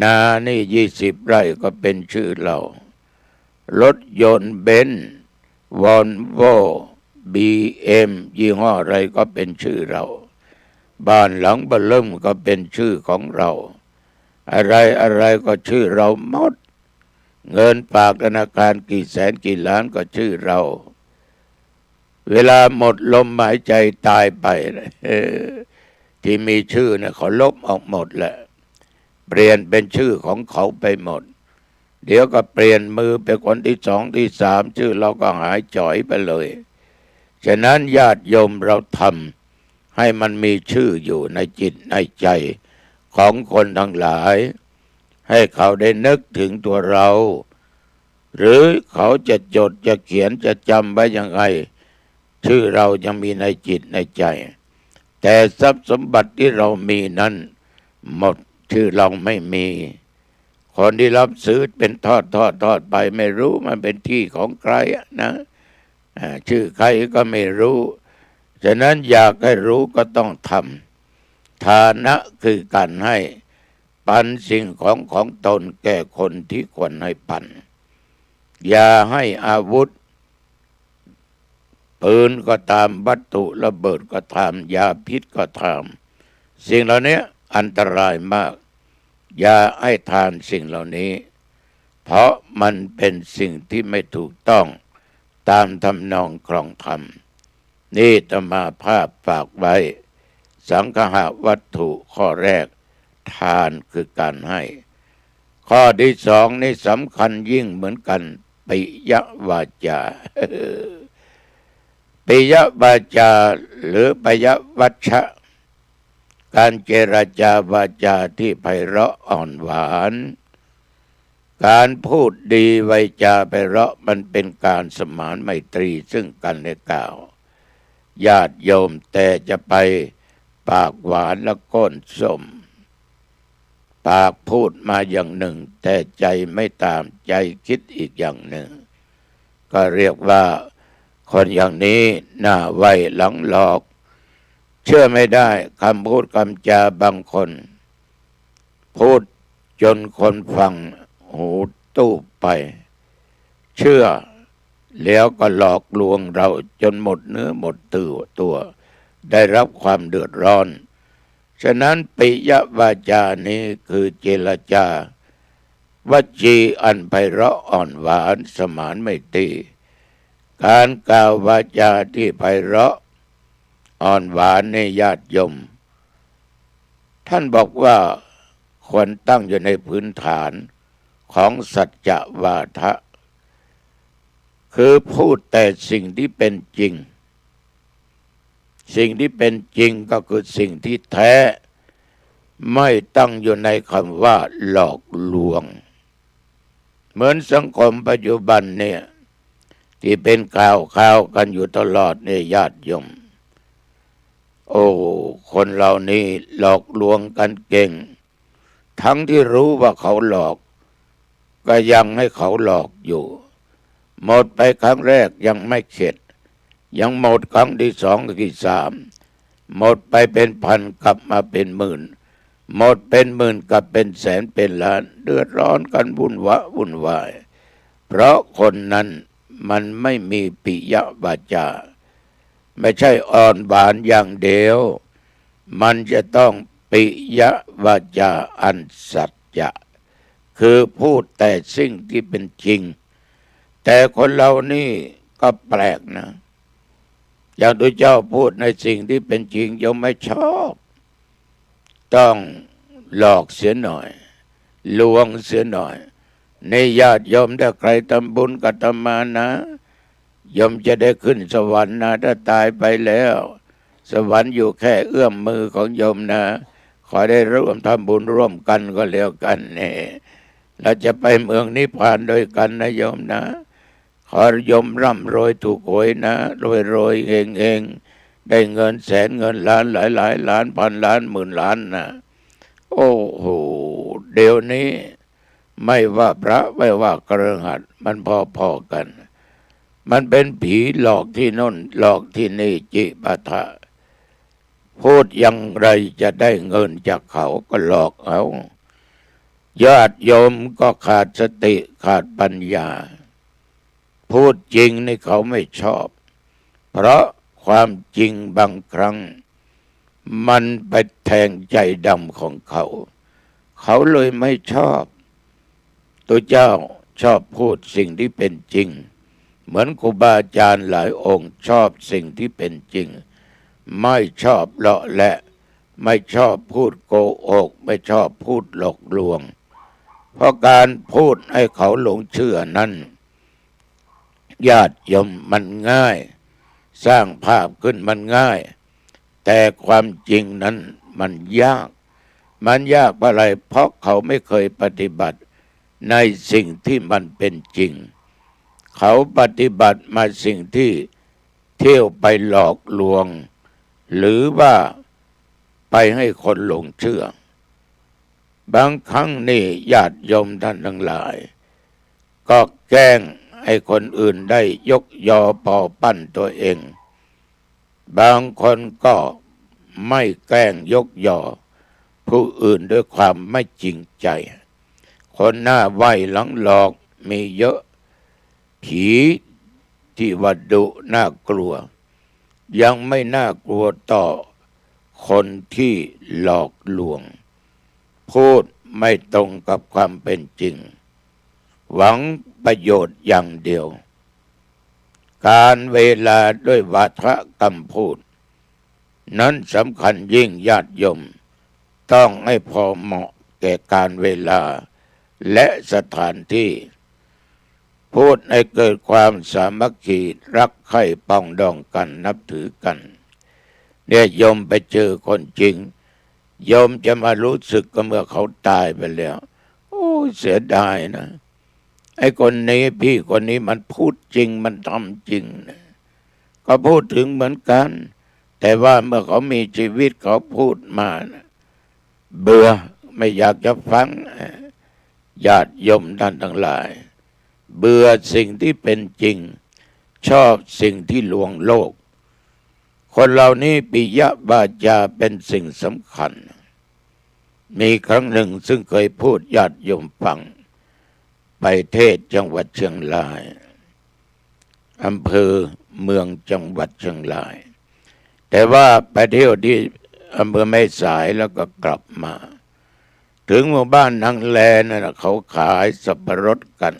นานี่20 ไร่ก็เป็นชื่อเรารถยนต์เบนซ์วอลโว่BMยี่ห้ออะไรก็เป็นชื่อเราบ้านหลังเบิ่มก็เป็นชื่อของเราอะไรก็ชื่อเราหมดเงินฝากธนาคารกี่แสนกี่ล้านก็ชื่อเราเวลาหมดลมหายใจตายไปที่มีชื่อเนี่ยเขาลบออกหมดแหละเปลี่ยนเป็นชื่อของเขาไปหมดเดี๋ยวก็เปลี่ยนมือเป็นคนที่2ที่3ชื่อเราก็หายจ่อยไปเลยฉะนั้นญาติโยมเราทำให้มันมีชื่ออยู่ในจิตในใจของคนทั้งหลายให้เขาได้นึกถึงตัวเราหรือเขาจะจดจะเขียนจะจำไว้ยังไงชื่อเรายังมีในจิตในใจแต่ทรัพย์สมบัติที่เรามีนั้นหมดชื่อเราไม่มีคนที่รับซื้อเป็นทอดไปไม่รู้มันเป็นที่ของใครนะชื่อใครก็ไม่รู้ฉะนั้นอยากให้รู้ก็ต้องทำฐานะคือการให้ปันสิ่งของตนแก่คนที่ควรให้ปันอย่าให้อาวุธปืนก็ตามวัตถุระเบิดก็ตามยาพิษก็ตามสิ่งเหล่านี้อันตรายมากอย่าให้ทานสิ่งเหล่านี้เพราะมันเป็นสิ่งที่ไม่ถูกต้องตามทำนองครองธรรมนี่อาตมาภาพฝากไว้สังฆะวัตถุข้อแรกทานคือการให้ข้อที่2นี่สำคัญยิ่งเหมือนกันปิยวาจา ปิยวาจาหรือปิยวัชชะการเจรจาวาจาที่ไพเราะอ่อนหวานการพูดดีไวจาไพเราะมันเป็นการสมานไมตรีซึ่งกันและกันญาติโยมแต่จะไปปากหวานและก้นส้มปากพูดมาอย่างหนึ่งแต่ใจไม่ตามใจคิดอีกอย่างหนึ่งก็เรียกว่า คนอย่างนี้หน้าไว้หลังหลอกเชื่อไม่ได้คำพูดคำจาบางคนพูดจนคนฟังหูตู้ไปเชื่อแล้วก็หลอกลวงเราจนหมดเนื้อหมดตัวได้รับความเดือดร้อนฉะนั้นปิยวาจานี้คือเจรจาวจีอันไพเราะอ่อนหวานสมานไมตรีการกล่าววาจาที่ไพเราะอ่อนหวานในญาติโยมท่านบอกว่าควรตั้งอยู่ในพื้นฐานของสัจจวาทะคือพูดแต่สิ่งที่เป็นจริงสิ่งที่เป็นจริงก็คือสิ่งที่แท้ไม่ตั้งอยู่ในคำว่าหลอกลวงเหมือนสังคมปัจจุบันเนี่ยที่เป็นข่าวกันอยู่ตลอดในญาติโยมโอ้คนเหล่านี้หลอกลวงกันเก่งทั้งที่รู้ว่าเขาหลอกก็ยังให้เขาหลอกอยู่หมดไปครั้งแรกยังไม่เข็ดยังหมดครั้งที่สองที่สามหมดไปเป็นพันกลับมาเป็นหมื่นหมดเป็นหมื่นกลับเป็นแสนเป็นล้านเดือดร้อนกันวุ่นวายเพราะคนนั้นมันไม่มีปิยวาจาไม่ใช่อ่อนหวานอย่างเดียวมันจะต้องปิยวาจาอันสัจจะคือพูดแต่สิ่งที่เป็นจริงแต่คนเรานี่ก็แปลกนะอย่างตัวเจ้าพูดในสิ่งที่เป็นจริงยังไม่ชอบต้องหลอกเสียหน่อยลวงเสียหน่อยในญาติโยมถ้าใครทำบุญกับอาตมานะโยมจะได้ขึ้นสวรรค์นะถ้าตายไปแล้วสวรรค์อยู่แค่เอื้อมมือของโยมนะขอได้ร่วมทำบุญร่วมกันก็แล้วกันเนี่ยเราจะไปเมืองนิพพานด้วยกันนะโยมนะขอโยมร่ำรวยถูกหวยนะรวยเองได้เงินแสนเงินล้านหลายล้านพันล้านหมื่นล้านนะโอ้โหเดี๋ยวนี้ไม่ว่าพระไม่ว่าคฤหัสถ์มันพอกันมันเป็นผีหลอกที่โน่นหลอกที่นี่จิปาถะพูดอย่างไรจะได้เงินจากเขาก็หลอกเอาญาติโยมก็ขาดสติขาดปัญญาพูดจริงในเขาไม่ชอบเพราะความจริงบางครั้งมันไปแทงใจดำของเขาเขาเลยไม่ชอบตัวเจ้าชอบพูดสิ่งที่เป็นจริงเหมือนครูบาอาจารย์หลายองค์ชอบสิ่งที่เป็นจริงไม่ชอบเลาะแหละไม่ชอบพูดโกหกไม่ชอบพูดหลอกลวงเพราะการพูดให้เขาหลงเชื่อนั้นญาติโยมมันง่ายสร้างภาพขึ้นมันง่ายแต่ความจริงนั้นมันยากเพราะอะไรเพราะเขาไม่เคยปฏิบัติในสิ่งที่มันเป็นจริงเขาปฏิบัติมาสิ่งที่เที่ยวไปหลอกลวงหรือว่าไปให้คนหลงเชื่อบางครั้งนี่ญาติโยมท่านทั้งหลายก็แกล้งให้คนอื่นได้ยกยอปอปั้นตัวเองบางคนก็ไม่แกล้งยกยอผู้อื่นด้วยความไม่จริงใจคนหน้าไหวหลังหลอกมีเยอะผีที่ว่าดุน่ากลัวยังไม่น่ากลัวต่อคนที่หลอกลวงพูดไม่ตรงกับความเป็นจริงหวังประโยชน์อย่างเดียวการเวลาด้วยวาทะคำพูดนั้นสำคัญยิ่งญาติโยมต้องให้พอเหมาะแก่การเวลาและสถานที่พูดให้เกิดความสามัคคีรักใคร่ปองดองกันนับถือกันเนี่ยโยมไปเจอคนจริงโยมจะมารู้สึกก็เมื่อเขาตายไปแล้วโอ้เสียดายนะไอ้คนนี้พี่คนนี้มันพูดจริงมันทำจริงนะก็พูดถึงเหมือนกันแต่ว่าเมื่อเขามีชีวิตเขาพูดมานะเบื่อไม่อยากจะฟังญาติโยมท่านทั้งหลายเบื่อสิ่งที่เป็นจริง ชอบสิ่งที่ลวงโลกคนเหล่านี้ปิยวาจาเป็นสิ่งสำคัญมีครั้งหนึ่งซึ่งเคยพูดญาติโยมฟังไปเทศจังหวัดเชียงรายอำเภอเมืองจังหวัดเชียงรายแต่ว่าไปเที่ยวที่อำเภอแม่สายแล้วก็กลับมาถึงหมู่บ้านนางแลนั่นเขาขายสับปะรดกัน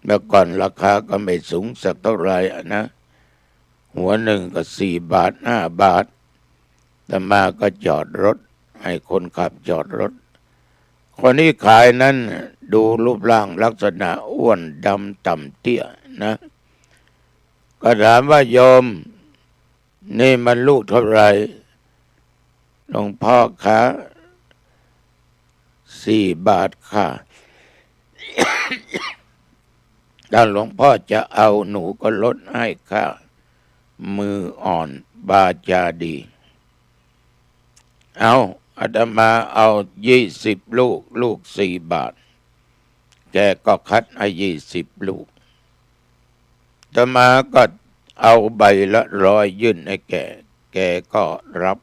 เมื่อก่อนราคาก็ไม่สูงสักเท่าไหร่นะหัวหนึ่งก็4 บาท5 บาทแต่มาก็จอดรถให้คนขับจอดรถคนที่ขายนั้นดูรูปร่างลักษณะอ้วนดำต่ำเตี้ยนะก็ถามว่าโยมนี่มันลูกเท่าไหร่หลวงพ่อคะ4 บาทค่ะถ้าหลวงพ่อจะเอาหนูก็ลดให้ค่ะมืออ่อนบาจาดีเอาอาตมาเอา20 ลูกลูก4 บาทแกก็คัดให้20 ลูกอาตมาก็เอาใบละ100ยื่นให้แกก็รับ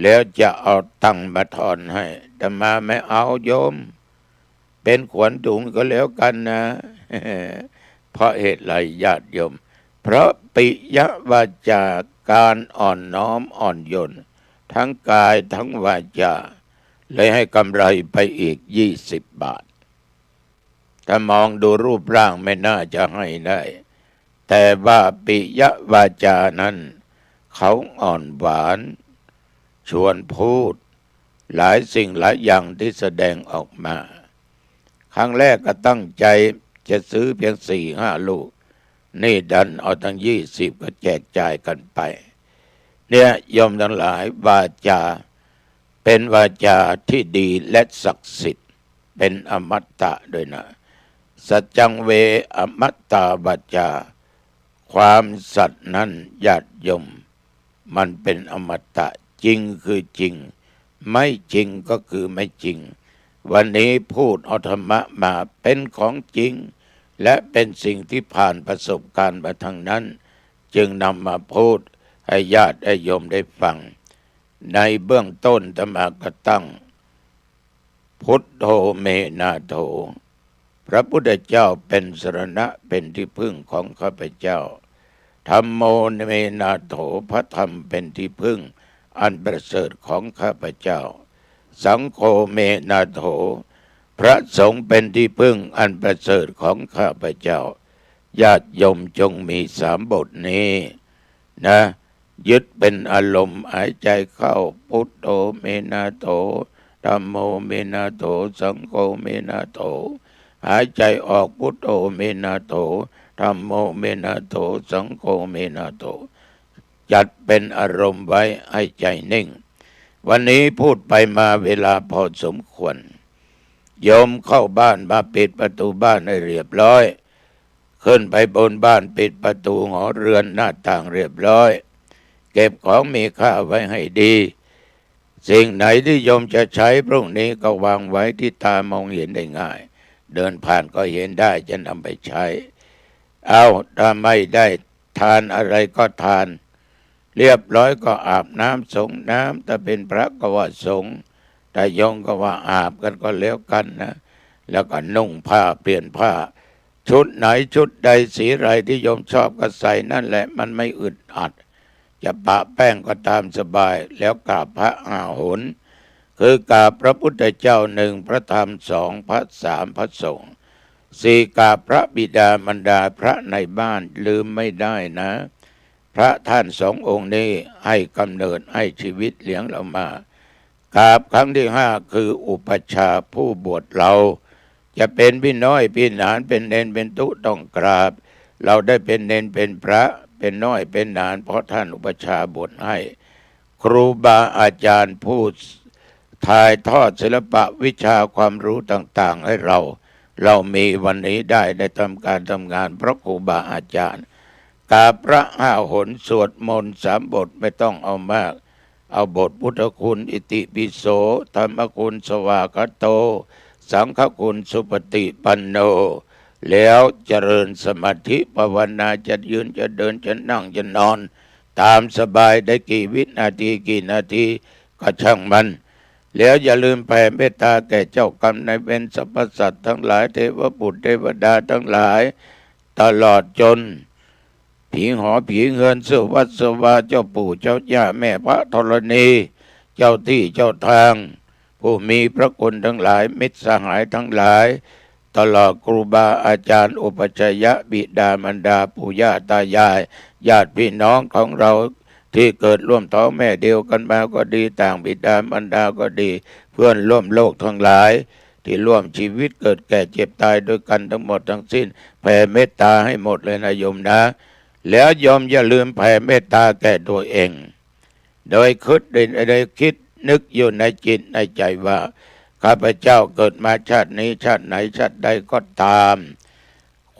แล้วจะเอาตังค์มาทอนให้อาตมาไม่เอาโยมเป็นขวัญถุงก็แล้วกันนะ เพราะเหตุไรญาติโยมเพราะปิยวาจาการอ่อนน้อมอ่อนโยนทั้งกายทั้งวาจาเลยให้กำไรไปอีก20 บาทถ้ามองดูรูปร่างไม่น่าจะให้ได้แต่ว่าปิยวาจานั้นเขาอ่อนหวานชวนพูดหลายสิ่งหลายอย่างที่แสดงออกมาครั้งแรกก็ตั้งใจจะซื้อเพียง4-5 ลูกนี่ดันเอาทั้ง20ก็แจกจ่ายกันไปเนี่ยโยมทั้งหลายวาจาเป็นวาจาที่ดีและศักดิ์สิทธิ์เป็นอมตะด้วยนะสัจจังเวอมตตาวาจาความสัตย์นั้นญาติโยมมันเป็นอมตะจริงคือจริงไม่จริงก็คือไม่จริงวันนี้พูดเอาธรรมะมาเป็นของจริงและเป็นสิ่งที่ผ่านประสบการณ์มาทางนั้นจึงนำมาพูดให้ญาติโยมได้ฟังในเบื้องต้นธรรมะก็ตั้งพุทโธเมนาโถพระพุทธเจ้าเป็นสรณะเป็นที่พึ่งของข้าพเจ้าธัมโมเมนาโถพระธรรมเป็นที่พึ่งอันประเสริฐของข้าพเจ้าสังโฆเมนาโถพระสงฆ์เป็นที่พึ่งอันประเสริฐของข้าพเจ้าญาติโยมจงมี3 บทนี้นะยึดเป็นอารมณ์หายใจเข้าพุทโธเมนาโถธัมโมเมนาโถสังโฆเมนาโถหายใจออกพุทโธเมนาโถธัมโมเมนาโถสังโฆเมนาโถจัดเป็นอารมณ์ไว้ให้ใจนิ่งวันนี้พูดไปมาเวลาพอสมควรโยมเข้าบ้านมาปิดประตูบ้านให้เรียบร้อยขึ้นไปบนบ้านปิดประตูหอเรือนหน้าต่างเรียบร้อยเก็บของมีค่าไว้ให้ดีสิ่งไหนที่โยมจะใช้พรุ่งนี้ก็วางไว้ที่ตามองเห็นได้ง่ายเดินผ่านก็เห็นได้จะนำไปใช้เอาถ้าไม่ได้ทานอะไรก็ทานเรียบร้อยก็อาบน้ำสงน้ำถ้าเป็นพระก็ว่าสงแต่โยมก็ว่าอาบกันก็แล้วกันนะแล้วก็นุ่งผ้าเปลี่ยนผ้าชุดไหนชุดใดสีไรที่โยมชอบก็ใส่นั่นแหละมันไม่อึดอัดจะปะแป้งก็ตามสบายแล้วกราบพระ5 หนคือกราบพระพุทธเจ้า1พระธรรม2พระ3พระสงฆ์4กราบพระบิดามารดาพระในบ้านลืมไม่ได้นะพระท่าน2 องค์นี้ให้กำเนิดให้ชีวิตเลี้ยงเรามากราบครั้งที่5คืออุปชฌาย์ผู้บวชเราจะเป็นพี่น้อยพี่หนานเป็นเณรเป็นตุต้องกราบเราได้เป็นเณรเป็นพระเป็นน้อยเป็นหนานเพราะท่านอุปชฌาย์บวชให้ครูบาอาจารย์ผู้ถ่ายทอดศิลปะวิชาความรู้ต่างๆให้เรามีวันนี้ได้ทำการทำงานเพราะครูบาอาจารย์กราบพระ5 หนสวดมนต์3 บทไม่ต้องเอามากเอาบทพุทธคุณอิติปิโสธรรมคุณสวากขาโตสังฆคุณสุปฏิปันโน แล้วเจริญสมาธิภาวนาจะยืนจะเดินจะนั่งจะนอน ตามสบายได้กี่วินาทีกี่นาทีก็ช่างมัน แล้วอย่าลืมแผ่เมตตาแก่เจ้ากรรมนายเวรสรรพสัตว์ทั้งหลายเทวบุตรเทวดาทั้งหลายตลอดจนผีหอผีเงินเสวัสสวาเจ้าปู่เจ้าย่าแม่พระธรณีเจ้าที่เจ้าทาง ผู้มีพระคุณทั้งหลายมิตรสหายทั้งหลายตลอดครูบาอาจารย์อุปัชฌายะบิดามารดาปู่ย่าตายายญาติพี่น้องของเราที่เกิดร่วมท้องแม่เดียวกันมาก็ดีต่างบิดามารดาก็ดีเพื่อนร่วมโลกทั้งหลายที่ร่วมชีวิตเกิดแก่เจ็บตายด้วยกันทั้งหมดทั้งสิ้นแผ่เมตตาให้หมดเลยนะโยมนะแล้วโยมอย่าลืมแผ่เมตตาแก่ตัวเองโดยคิดนึกอยู่ในจิตในใจว่าข้าพเจ้าเกิดมาชาตินี้ชาติไหนชาติใดก็ตาม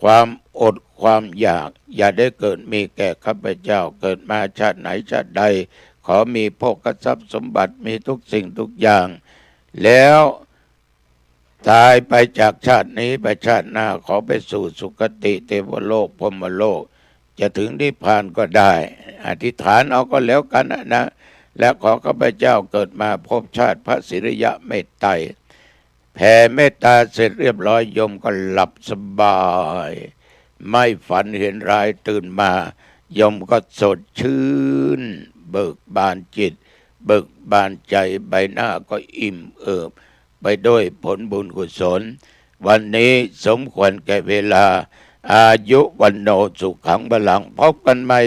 ความอดความอยากอย่าได้เกิดมีแก่ข้าพเจ้าเกิดมาชาติไหนชาติใดขอมีโภคทรัพย์สมบัติมีทุกสิ่งทุกอย่างแล้วตายไปจากชาตินี้ไปชาติหน้าขอไปสู่สุคติเทวโลกพรหมโลกจะถึงนิพพานก็ได้อธิษฐานเอาก็แล้วกันนะและขอข้าพเจ้าเกิดมาพบชาติพระศิริยะเมตไตรแผ่เมตตาเสร็จเรียบร้อยโยมก็หลับสบายไม่ฝันเห็นร้ายตื่นมาโยมก็สดชื่นเบิกบานจิตเบิกบานใจใบหน้าก็อิ่มเอิบไปด้วยผลบุญกุศลวันนี้สมควรแก่เวลาอายุวันโนสุขังพลังพบกันใหม่